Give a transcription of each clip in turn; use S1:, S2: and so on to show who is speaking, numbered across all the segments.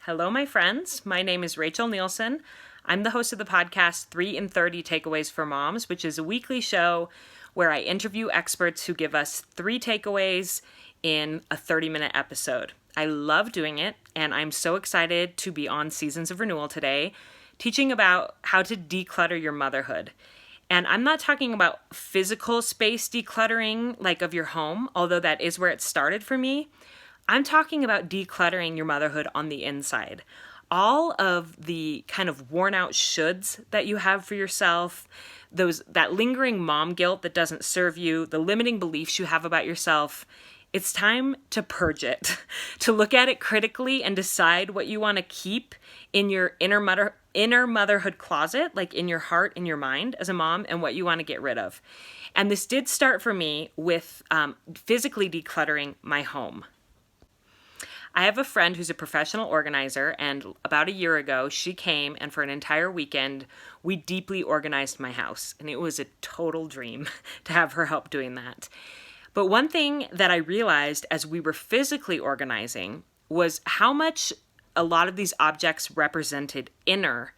S1: Hello, my friends. My name is Rachel Nielson. I'm the host of the podcast 3 in 30 Takeaways for Moms, which is a weekly show where I interview experts who give us 3 takeaways in a 30-minute episode. I love doing it, and I'm so excited to be on Seasons of Renewal today, teaching about how to declutter your motherhood. And I'm not talking about physical space decluttering, like of your home, although that is where it started for me. I'm talking about decluttering your motherhood on the inside. All of the kind of worn out shoulds that you have for yourself, that lingering mom guilt that doesn't serve you, the limiting beliefs you have about yourself, it's time to purge it, to look at it critically and decide what you want to keep in your inner motherhood closet, like in your heart, in your mind as a mom, and what you want to get rid of. And this did start for me with physically decluttering my home. I have a friend who's a professional organizer, and about a year ago, she came, and for an entire weekend, we deeply organized my house, and it was a total dream to have her help doing that. But one thing that I realized as we were physically organizing was how much a lot of these objects represented inner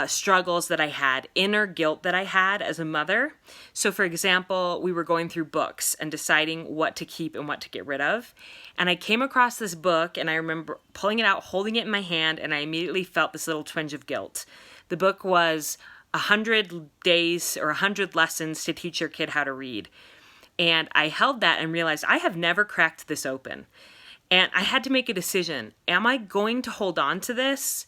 S1: struggles that I had, inner guilt that I had as a mother. So for example, we were going through books and deciding what to keep and what to get rid of. And I came across this book and I remember pulling it out, holding it in my hand, and I immediately felt this little twinge of guilt. The book was 100 Days or 100 Lessons to Teach Your Kid How to Read. And I held that and realized I have never cracked this open. And I had to make a decision. Am I going to hold on to this?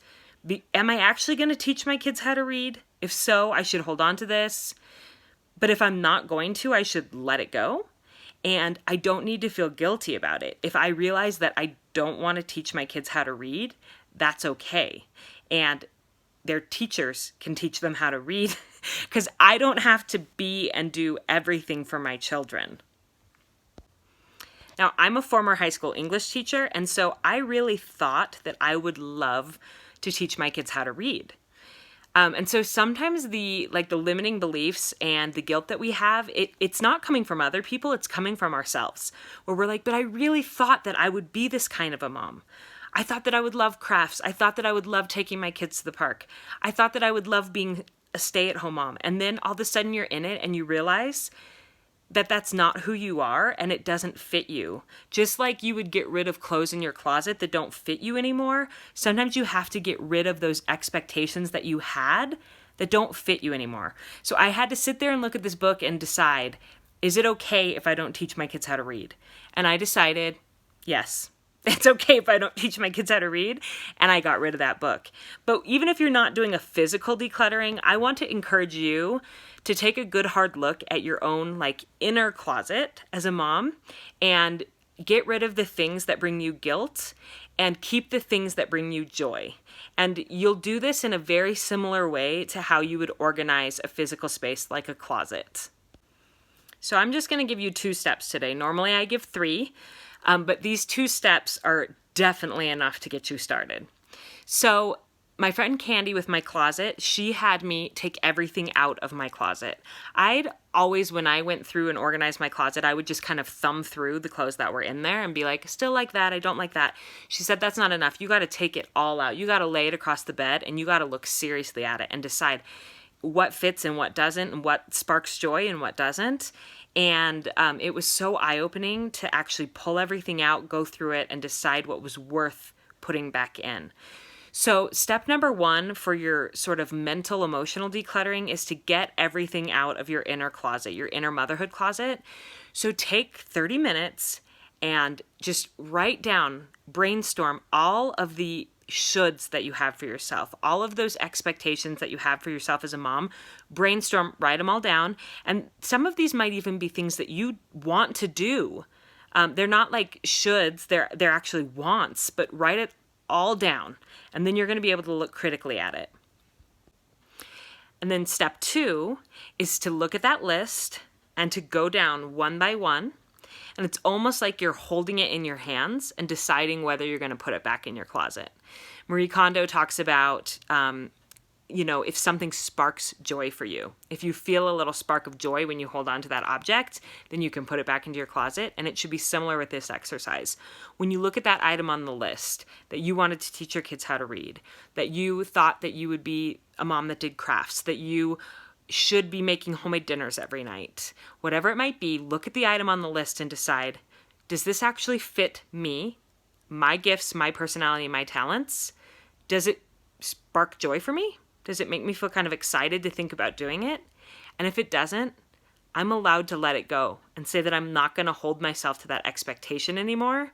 S1: Am I actually going to teach my kids how to read? If so, I should hold on to this. But if I'm not going to, I should let it go. And I don't need to feel guilty about it. If I realize that I don't want to teach my kids how to read, that's okay. And their teachers can teach them how to read because I don't have to be and do everything for my children. Now, I'm a former high school English teacher, and so I really thought that I would love to teach my kids how to read. And so sometimes the limiting beliefs and the guilt that we have, it's not coming from other people, it's coming from ourselves. Where we're like, but I really thought that I would be this kind of a mom. I thought that I would love crafts. I thought that I would love taking my kids to the park. I thought that I would love being a stay-at-home mom. And then all of a sudden you're in it and you realize that that's not who you are and it doesn't fit you. Just like you would get rid of clothes in your closet that don't fit you anymore, sometimes you have to get rid of those expectations that you had that don't fit you anymore. So I had to sit there and look at this book and decide, is it okay if I don't teach my kids how to read? And I decided, yes. It's okay if I don't teach my kids how to read, and I got rid of that book. But even if you're not doing a physical decluttering, I want to encourage you to take a good hard look at your own inner closet as a mom and get rid of the things that bring you guilt and keep the things that bring you joy. And you'll do this in a very similar way to how you would organize a physical space like a closet. So I'm just going to give you 2 steps today. Normally I give 3. But these 2 steps are definitely enough to get you started. So my friend Candy with my closet, she had me take everything out of my closet. I'd always, when I went through and organized my closet, I would just kind of thumb through the clothes that were in there and be like, still like that, I don't like that. She said, that's not enough. You got to take it all out. You got to lay it across the bed and you got to look seriously at it and decide what fits and what doesn't and what sparks joy and what doesn't. And it was so eye-opening to actually pull everything out, go through it, and decide what was worth putting back in. So step number 1 for your sort of mental, emotional decluttering is to get everything out of your inner closet, your inner motherhood closet. So take 30 minutes and just write down, brainstorm all of the shoulds that you have for yourself, all of those expectations that you have for yourself as a mom, brainstorm, write them all down. And some of these might even be things that you want to do. They're not like shoulds, they're actually wants, but write it all down. And then you're going to be able to look critically at it. And then step 2 is to look at that list and to go down one by one. And it's almost like you're holding it in your hands and deciding whether you're going to put it back in your closet. Marie Kondo talks about if something sparks joy for you. If you feel a little spark of joy when you hold on to that object, then you can put it back into your closet. And it should be similar with this exercise. When you look at that item on the list that you wanted to teach your kids how to read, that you thought that you would be a mom that did crafts, that you should be making homemade dinners every night, whatever it might be, look at the item on the list and decide, does this actually fit me, my gifts, my personality, my talents? Does it spark joy for me? Does it make me feel kind of excited to think about doing it? And if it doesn't, I'm allowed to let it go and say that I'm not going to hold myself to that expectation anymore,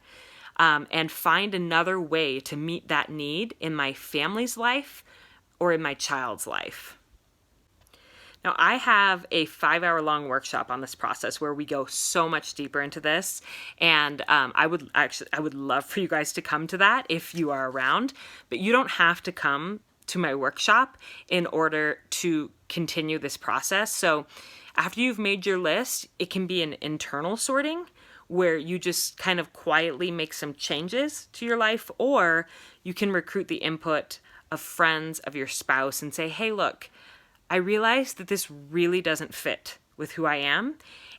S1: and find another way to meet that need in my family's life or in my child's life. Now, I have a 5-hour-long workshop on this process where we go so much deeper into this, and I would love for you guys to come to that if you are around, but you don't have to come to my workshop in order to continue this process. So after you've made your list, it can be an internal sorting where you just kind of quietly make some changes to your life, or you can recruit the input of friends, of your spouse, and say, hey, look, I realize that this really doesn't fit with who I am,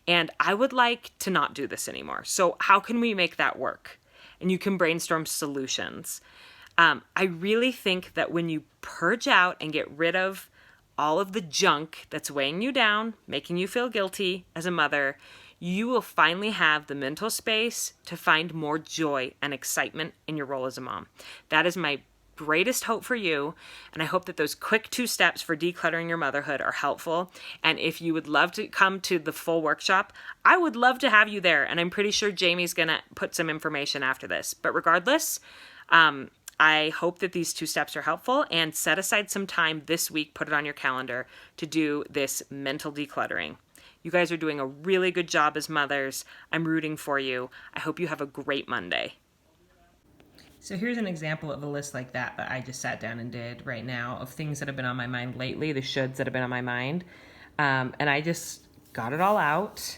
S1: and I would like to not do this anymore. So how can we make that work? And you can brainstorm solutions. I really think that when you purge out and get rid of all of the junk that's weighing you down, making you feel guilty as a mother, you will finally have the mental space to find more joy and excitement in your role as a mom. That is my greatest hope for you, and I hope that those quick 2 steps for decluttering your motherhood are helpful. And if you would love to come to the full workshop, I would love to have you there, and I'm pretty sure Jamie's gonna put some information after this. But regardless, I hope that these 2 steps are helpful, and set aside some time this week, put it on your calendar, to do this mental decluttering. You guys are doing a really good job as mothers. I'm rooting for you. I hope you have a great Monday. So here's an example of a list like that I just sat down and did right now, of things that have been on my mind lately, the shoulds that have been on my mind. And I just got it all out,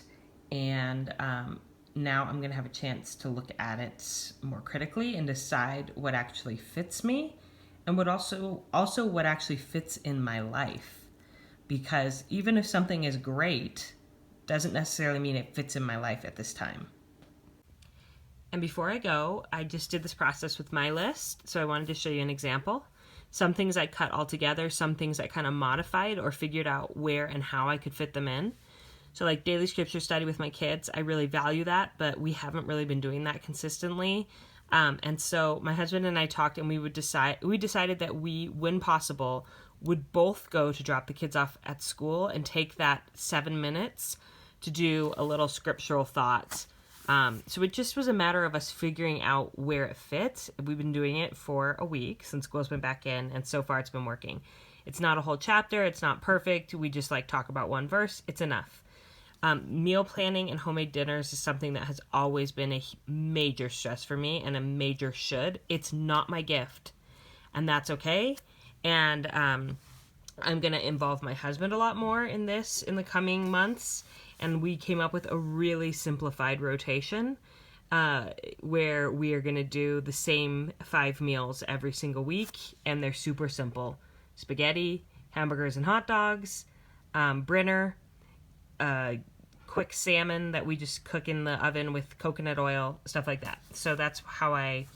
S1: and now I'm going to have a chance to look at it more critically and decide what actually fits me, and what also what actually fits in my life. Because even if something is great, doesn't necessarily mean it fits in my life at this time. And before I go, I just did this process with my list, so I wanted to show you an example. Some things I cut all together, some things I kind of modified or figured out where and how I could fit them in. So like daily scripture study with my kids, I really value that, but we haven't really been doing that consistently. And so my husband and I talked, and we decided that we, when possible, would both go to drop the kids off at school and take that 7 minutes to do a little scriptural thought. So it just was a matter of us figuring out where it fits. We've been doing it for a week since school's been back in, and so far it's been working. It's not a whole chapter. It's not perfect. We just talk about one verse. It's enough. Meal planning and homemade dinners is something that has always been a major stress for me, and a major should. It's not my gift, and that's okay. And I'm going to involve my husband a lot more in this in the coming months. And we came up with a really simplified rotation where we are going to do the same 5 meals every single week. And they're super simple. Spaghetti, hamburgers and hot dogs, Brinner, quick salmon that we just cook in the oven with coconut oil, stuff like that. So that's how I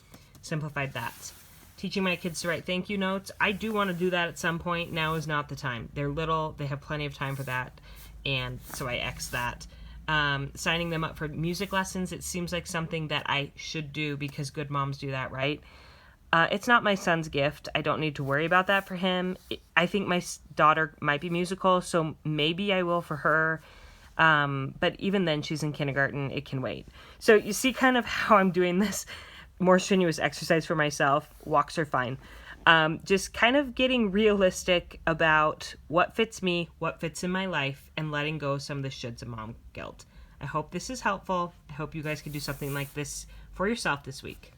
S1: simplified that. Teaching my kids to write thank you notes. I do want to do that at some point. Now is not the time. They're little. They have plenty of time for that. And so I X that. Signing them up for music lessons. It seems like something that I should do because good moms do that, right? It's not my son's gift. I don't need to worry about that for him. I think my daughter might be musical, so maybe I will for her. But even then, she's in kindergarten. It can wait. So you see kind of how I'm doing this more strenuous exercise for myself. Walks are fine. Just kind of getting realistic about what fits me, what fits in my life, and letting go of some of the shoulds of mom guilt. I hope this is helpful. I hope you guys can do something like this for yourself this week.